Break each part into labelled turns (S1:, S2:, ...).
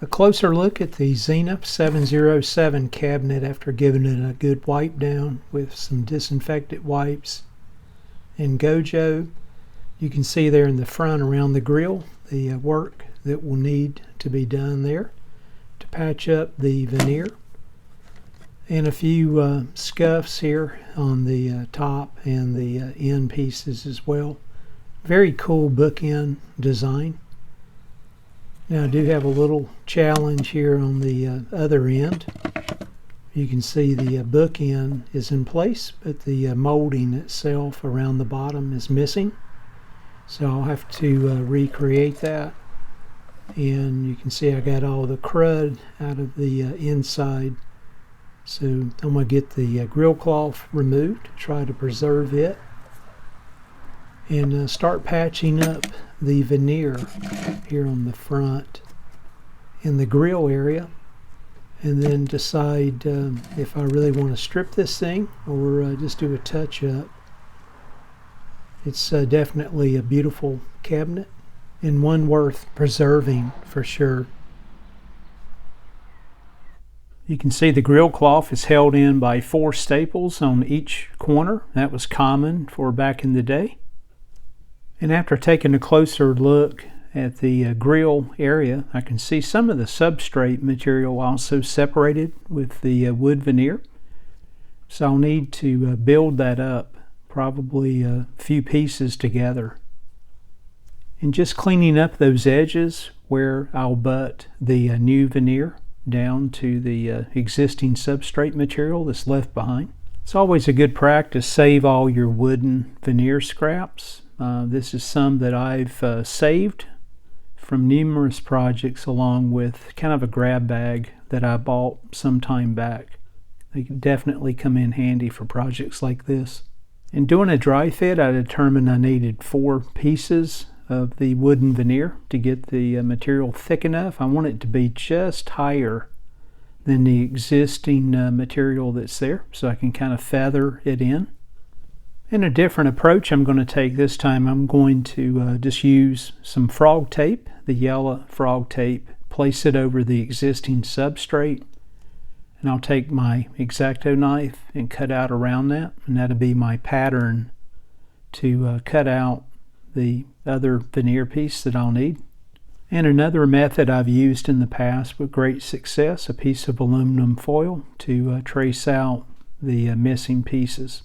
S1: A closer look at the Zenith 707 cabinet after giving it a good wipe down with some disinfectant wipes and Gojo. You can see there in the front around the grill the work that will need to be done there to patch up the veneer, and a few scuffs here on the top and the end pieces as well. Very cool bookend design. Now I do have a little challenge here on the other end. You can see the bookend is in place, but the molding itself around the bottom is missing. So I'll have to recreate that. And you can see I got all the crud out of the inside. So I'm going to get the grill cloth removed, try to preserve it, and start patching up the veneer here on the front in the grill area, and then decide if I really want to strip this thing or just do a touch-up. It's definitely a beautiful cabinet and one worth preserving for sure. You can see the grill cloth is held in by 4 staples on each corner. That was common for back in the day. And after taking a closer look at the grill area, I can see some of the substrate material also separated with the wood veneer. So I'll need to build that up, probably a few pieces together. And just cleaning up those edges where I'll butt the new veneer down to the existing substrate material that's left behind. It's always a good practice to save all your wooden veneer scraps. This is some that I've saved from numerous projects, along with kind of a grab bag that I bought some time back. They can definitely come in handy for projects like this. In doing a dry fit, I determined I needed 4 pieces of the wooden veneer to get the material thick enough. I want it to be just higher than the existing material that's there, so I can kind of feather it in. And a different approach I'm going to take this time, I'm going to just use some frog tape, the yellow frog tape, place it over the existing substrate, and I'll take my X-Acto knife and cut out around that, and that'll be my pattern to cut out the other veneer piece that I'll need. And another method I've used in the past with great success, a piece of aluminum foil to trace out the missing pieces.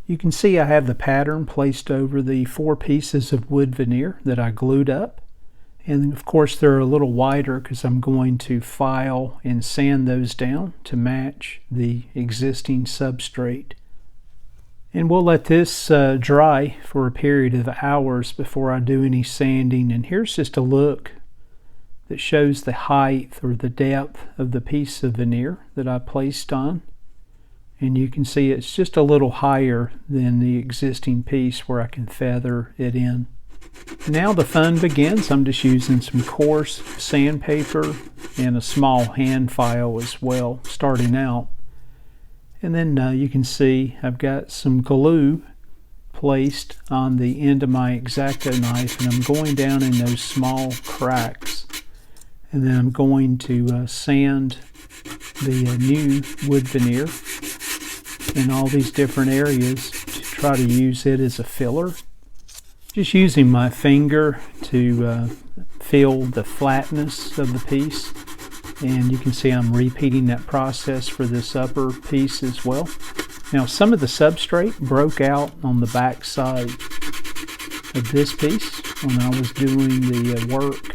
S1: You can see I have the pattern placed over the 4 pieces of wood veneer that I glued up. And of course they're a little wider because I'm going to file and sand those down to match the existing substrate. And we'll let this dry for a period of hours before I do any sanding. And here's just a look that shows the height or the depth of the piece of veneer that I placed on. And you can see it's just a little higher than the existing piece where I can feather it in. Now the fun begins. I'm just using some coarse sandpaper and a small hand file as well, starting out. And then you can see I've got some glue placed on the end of my X-Acto knife, and I'm going down in those small cracks. And then I'm going to sand the new wood veneer in all these different areas to try to use it as a filler. Just using my finger to feel the flatness of the piece. And you can see I'm repeating that process for this upper piece as well. Now some of the substrate broke out on the back side of this piece when I was doing the work.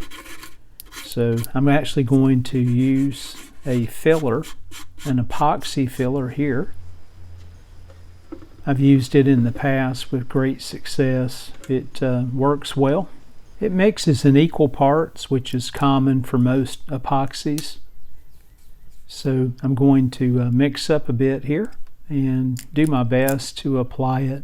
S1: So I'm actually going to use a filler, an epoxy filler here. I've used it in the past with great success. It works well. It mixes in equal parts, which is common for most epoxies. So I'm going to mix up a bit here and do my best to apply it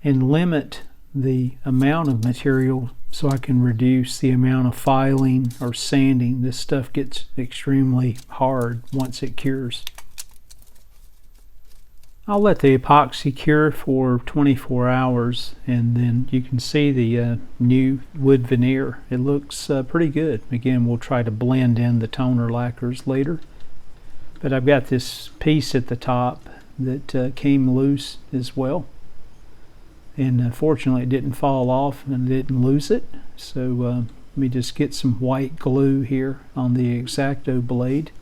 S1: and limit the amount of material so I can reduce the amount of filing or sanding. This stuff gets extremely hard once it cures. I'll let the epoxy cure for 24 hours, and then you can see the new wood veneer. It looks pretty good. Again, we'll try to blend in the toner lacquers later. But I've got this piece at the top that came loose as well. And fortunately it didn't fall off and I didn't lose it. So let me just get some white glue here on the X-Acto blade.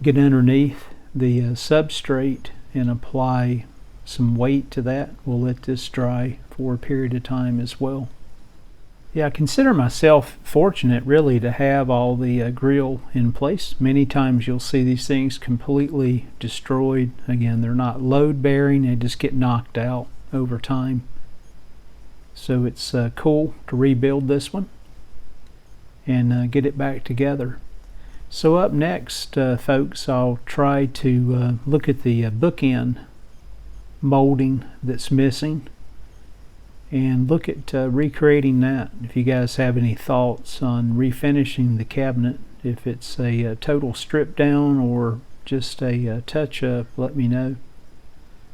S1: Get underneath the substrate and apply some weight to that. We'll let this dry for a period of time as well. Yeah, I consider myself fortunate really to have all the grille in place. Many times you'll see these things completely destroyed. Again, they're not load bearing, they just get knocked out over time. So it's cool to rebuild this one and get it back together. So up next, folks, I'll try to look at the bookend molding that's missing and look at recreating that. If you guys have any thoughts on refinishing the cabinet, if it's a total strip down or just a touch up, let me know.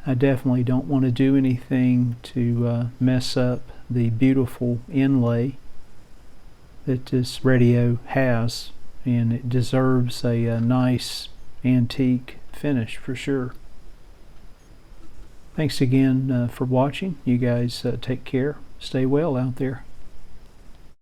S1: I definitely don't want to do anything to mess up the beautiful inlay that this radio has, and it deserves a nice antique finish for sure. Thanks again for watching. You guys take care. Stay well out there.